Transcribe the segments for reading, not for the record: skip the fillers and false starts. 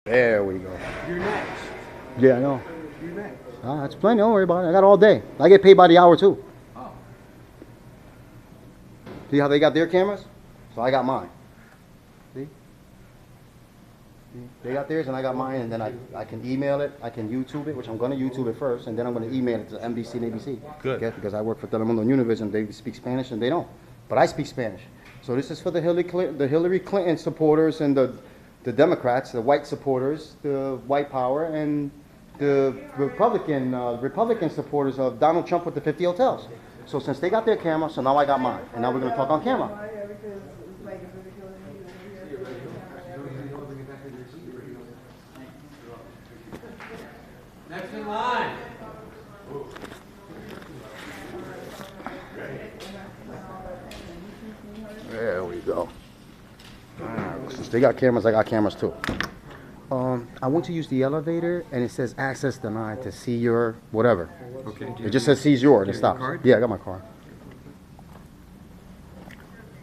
There we go. You're next. Yeah, I know. You're next. That's plenty. Don't worry about it. I got all day. I get paid by the hour too. Oh. See how they got their cameras? So I got mine. See? They got theirs and I got mine, and then I can email it. I can YouTube it, which I'm going to YouTube it first, and then I'm going to email it to NBC and ABC. Good. Okay? Because I work for Telemundo and Univision. They speak Spanish and they don't. But I speak Spanish. So this is for the Hillary Clinton supporters and the Democrats, the white supporters, the white power, and the Republican supporters of Donald Trump with the 50 hotels. So since they got their camera, so now I got mine. And now we're going to talk on camera. Next in line. There we go. Since they got cameras, I got cameras too. I went to use the elevator, and it says access denied to see your whatever. Okay. It just says seize your, and it your stops. card? Yeah, I got my card.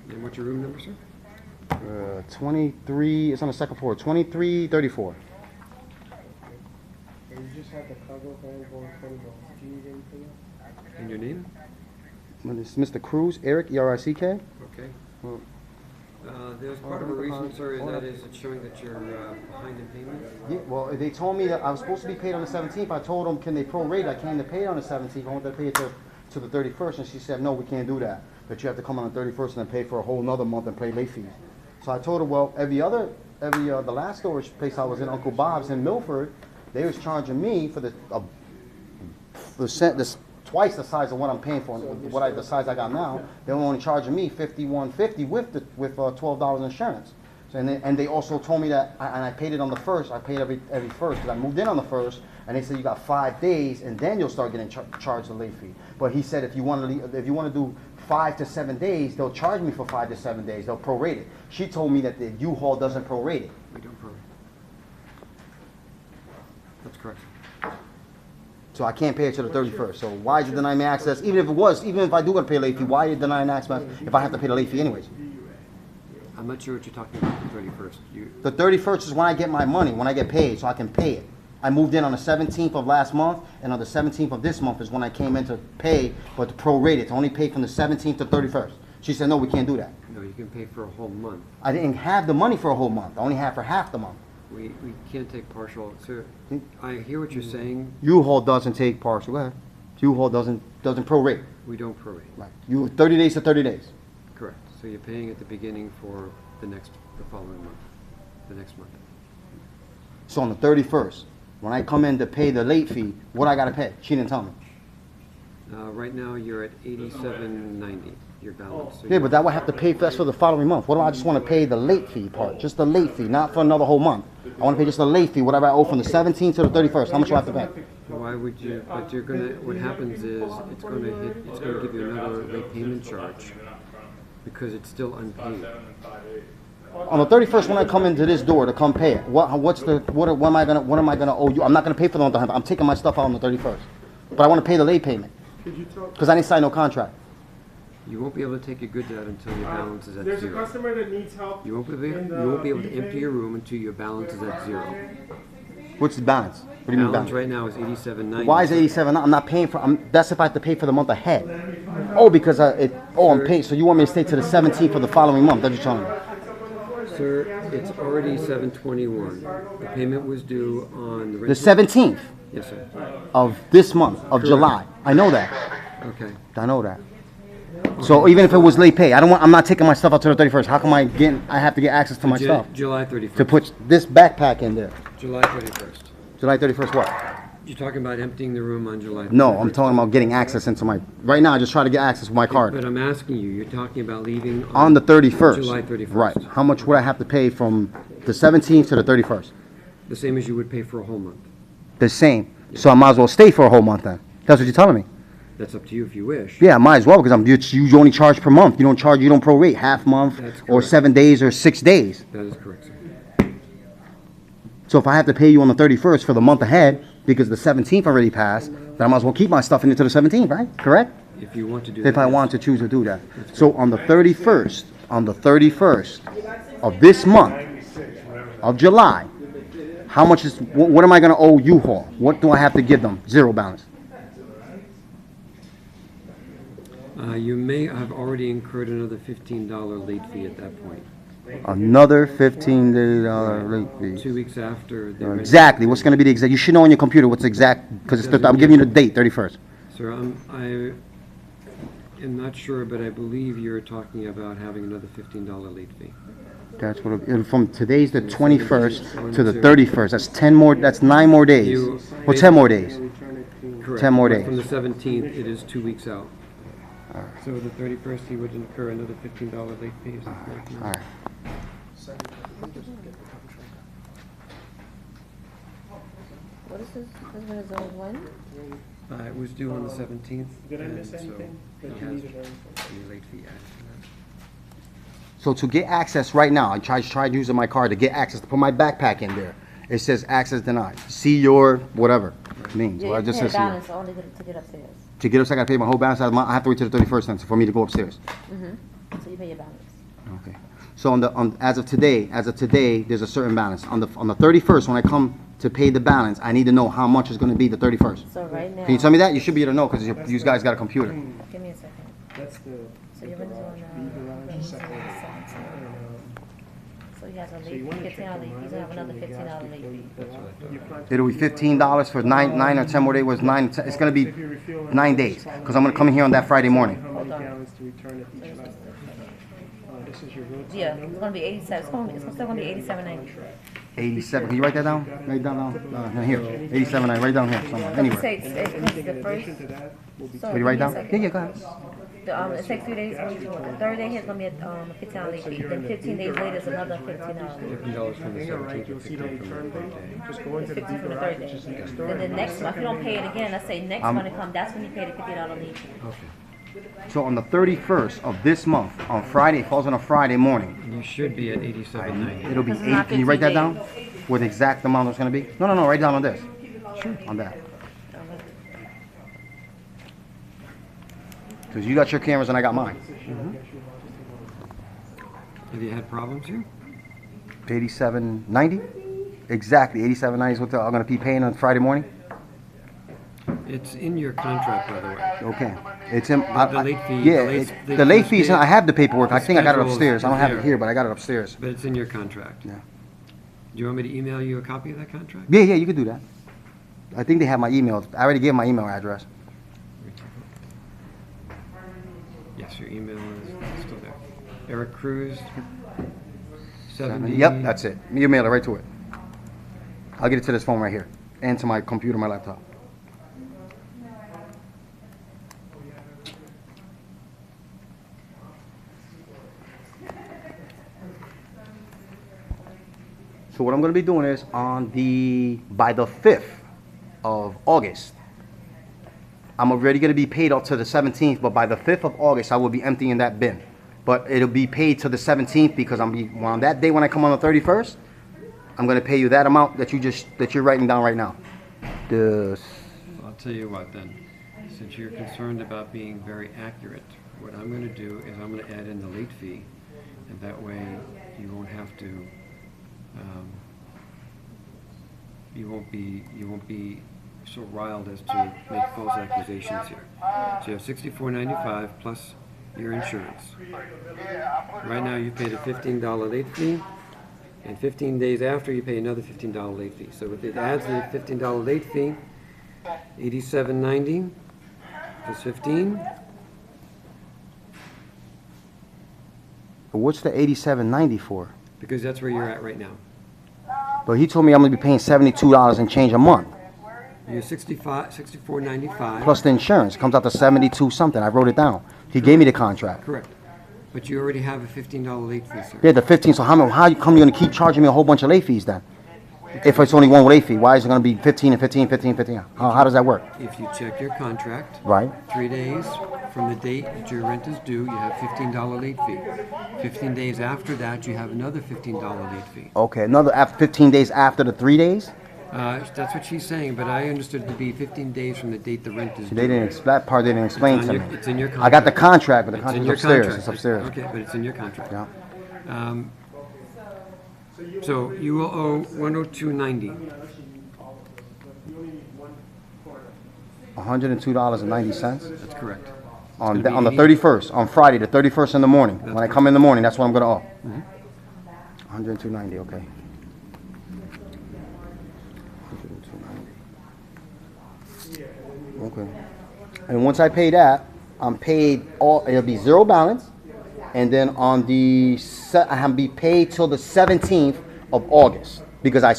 And what's your room number, sir? 23, it's on the second floor, 2334. You just have the cargo van going $20. Do you need anything else? And your name? It's Mr. Cruz, Erick, E-R-I-C-K. Okay. There's part of a reason, sir, and that is it's showing that you're behind in payment. Yeah, well, they told me that I was supposed to be paid on the 17th. I told them, can they prorate? I came to pay it on the 17th. I wanted to pay it to the 31st, and she said, no, we can't do that. That you have to come on the 31st and then pay for a whole nother month and pay late fees. So I told her, well, the last storage place I was in, Uncle Bob's in Milford, they was charging me for this twice the size of what I'm paying for, the size I got now. They were only charging me $51.50 with $12 insurance. So and they also told me that, and I paid it on the first. I paid every first because I moved in on the first, and they said you got 5 days, and then you'll start getting charged the late fee. But he said if you want to do 5 to 7 days, they'll charge me for 5 to 7 days. They'll prorate it. She told me that the U-Haul doesn't prorate it. We don't prorate. That's correct. So I can't pay it till the 31st. So why is it denying me access? Even if I do got to pay a late fee, why are you denying access if I have to pay the late fee anyways? I'm not sure what you're talking about, the 31st. The 31st is when I get my money, when I get paid, so I can pay it. I moved in on the 17th of last month, and on the 17th of this month is when I came in to pay, but to prorate it, to only pay from the 17th to 31st. She said, no, we can't do that. No, you can pay for a whole month. I didn't have the money for a whole month. I only have for half the month. We can't take partial. Sir, I hear what you're saying. U-Haul doesn't take partial. Go ahead. U-Haul doesn't prorate. We don't prorate. Right. You 30 days to 30 days. Correct. So you're paying at the beginning for the following month, the next month. So on the 31st, when I come in to pay the late fee, what I got to pay? She didn't tell me. Right now you're at $87.90. Your balance. So Yeah, but that would have to pay. That's for the following month. What do I just want to pay the late fee part? Just the late fee, not for another whole month. I want to pay just the late fee, whatever I owe from the 17th to the 31st. How much do I have to pay? Why would you? But you're gonna. What happens is it's gonna give you another late payment charge because it's still unpaid. On the 31st, when I come into this door to come pay it, what am I gonna owe you? I'm not gonna pay for the month. I'm taking my stuff out on the 31st, but I want to pay the late payment because I didn't sign no contract. You won't be able to take your goods out until your balance is at There's zero. a customer that needs help. You won't be able to empty your room until your balance is at zero. What's the balance? What do you mean Balance balance? right now is $87.90. Why is it 87? I'm not paying for. That's if I have to pay for the month ahead. Oh, because I'm paying. So you want me to stay to the 17th for the following month? That's what you're telling me. Sir, it's already 7/21. The payment was due on the The 17th Yes, sir. of this month of Correct. July. I know that. Okay. I know that. So even if it was late pay, I'm not taking my stuff out to the 31st. How come I have to get access to my stuff? July 31st. To put this backpack in there. July 31st. July 31st what? You're talking about emptying the room on July 31st. No, I'm talking about getting access into my, right now I just try to get access with my card. But I'm asking you, you're talking about leaving On the 31st. July 31st. Right. How much would I have to pay from the 17th to the 31st? The same as you would pay for a whole month. The same. So I might as well stay for a whole month then. That's what you're telling me. That's up to you if you wish. Yeah, I might as well because you only charge per month. You don't prorate half month That's or correct. 7 days or 6 days. That is correct, sir. So if I have to pay you on the 31st for the month ahead because the 17th already passed, then I might as well keep my stuff into the 17th, right? Correct? If you want to do If that. I want to choose to do that. So on the 31st of this month of July, How much is, what am I gonna owe U-Haul? What do I have to give them? Zero balance. You may have already incurred another $15 late fee at that point. Another $15 late fee. 2 weeks after the Exactly, what's gonna be the exact, you should know on your computer what's exact, because I'm giving you the date, 31st. Sir, I am not sure, but I believe you're talking about having another $15 late fee. That's what, from today's the 21st to the 31st, that's 10 more, that's 9 more days. Well, 10 more days. Correct. 10 more But days. From the 17th, it is 2 weeks out. So the 31st, he would incur another $15 late fee. Is that correct? All right. What is this? This one is on when? It was due on the 17th. Did I miss and so anything that he you has needed or anything? a late fee added to that. So to get access right now, I tried using my card to get access, to put my backpack in there. It says access denied. See your whatever means. Yeah, Well, I you just pay says see your. balance only to get upstairs. To get upstairs, I gotta pay my whole balance out of the month. I have to wait till the 31st then for me to go upstairs. So you pay your balance. Okay. So as of today, there's a certain balance. On the 31st, when I come to pay the balance, I need to know how much is gonna be the 31st. So right now. Can you tell me that? You should be able to know because you guys got a computer. Give me a second. That's the So your rent is on, garage is separate. So he has a So you late wanna fee, check $15 the late fee. He's gonna have another mileage and the gas $15 late before you fee. pull out. You plan to- It'll be $15 for 9 or 10 more days. Was 9? It's gonna be If you refuel on 9 the days following because I'm gonna come in here on that Friday morning. How many Hold on. gallons to return at each level? This is your roadside Yeah, number? it's gonna be 87. It's still gonna be 87.90. 87. Can you write that down? Write that down. Here. 87. I write down here somewhere. It Anywhere. takes, it comes Anything the in first, addition to that will be. so Will you write give me down? a second. Yeah, go ahead. It takes 2 days. The third day here's gonna be a $15 late fee. Then 15 days later is another $15 late fee. $15 from the You're right, 17th you'll to see the 15 from the return third date. day. Just go into the 15 from the garage, third which is day. next door. Then the next one, if you don't pay it again, let's say next I'm- one to come, that's when you pay the $50 late fee. Okay. So on the 31st of this month, on Friday, it falls on a Friday morning. You should be at 87.90. It'll be Because it's not 8. Can you write that 15 down? What the exact amount it's gonna be? No, write down on this. Sure. On that. Because you got your cameras and I got mine. Have you had problems here? 87.90? Exactly. 87.90 is what I'm gonna be paying on Friday morning. It's in your contract, by the way. Okay. It's in. The late fee- Yeah. the late- The late fees. I have the paperwork. I think I got it schedule upstairs. I don't is have it there. here, but I got it upstairs. But it's in your contract. Yeah. Do you want me to email you a copy of that contract? Yeah, you could do that. I think they have my email. I already gave my email address. Yes, your email is still there. Erick Cruz, 70. Yep, that's it. You mail it right to it. I'll get it to this phone right here and to my computer, my laptop. So what I'm going to be doing is by the 5th of August, I'm already going to be paid up to the 17th, but by the 5th of August, I will be emptying that bin. But it'll be paid to the 17th because on that day when I come on the 31st, I'm going to pay you that amount that you're writing down right now. I'll tell you what then. Since you're concerned about being very accurate, what I'm going to do is I'm going to add in the late fee, and that way you won't have to. You won't be so riled as to make false accusations here. So you have $64.95 plus your insurance. Right now you paid a $15 late fee, and 15 days after you pay another $15 late fee. So if it adds the $15 late fee, $87.90 plus 15. But what's the $87.90 for? Because that's where you're at right now. But he told me I'm going to be paying $72 and change a month. You're $64.95. Plus the insurance comes out to 72 something. I wrote it down. He gave me the contract. Correct. But you already have a $15 late fee, sir. Yeah, the 15. So how come you're going to keep charging me a whole bunch of late fees then? If it's only one late fee, why is it going to be 15 and 15, 15, 15? How does that work? If you check your contract, Right. 3 days from the date that your rent is due, you have $15 late fee. 15 days after that, you have another $15 late fee. Okay, another 15 days after the 3 days? That's what she's saying, but I understood it to be 15 days from the date the rent is due. They didn't. That part they didn't explain It's to on me. your- it's in your I got the contract, but the It's in contract's your upstairs. contract. It's upstairs. Okay, but it's in your contract. Yeah. So you will owe 102.90. $102.90 That's correct. on gonna be the 80 31st, on Friday, the 31st in the morning. That's When I correct. come in the morning, that's what I'm gonna owe. 102.90, okay. 102.90. Okay. And once I pay that, I'm paid it'll be zero balance, and then on I'll be paid till the 17th of August, because I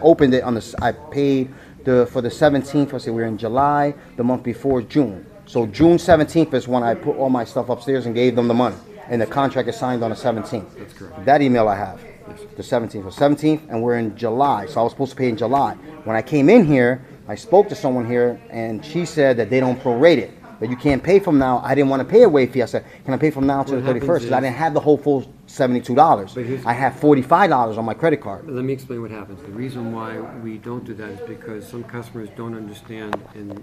opened it I paid for the 17th. Let's see, we're in July, the month before June. So June 17th is when I put all my stuff upstairs and gave them the money, and the contract is signed on the 17th. That's correct. That email I have, the 17th. So 17th, and we're in July, so I was supposed to pay in July. When I came in here, I spoke to someone here, and she said that they don't prorate it, that you can't pay from now. I didn't want to pay a waive fee. I said, can I pay from now to What the 31st? Because I happens didn't have the whole full $72. But here's- I have $45 on my credit card. Let me explain what happens. The reason why we don't do that is because some customers don't understand, and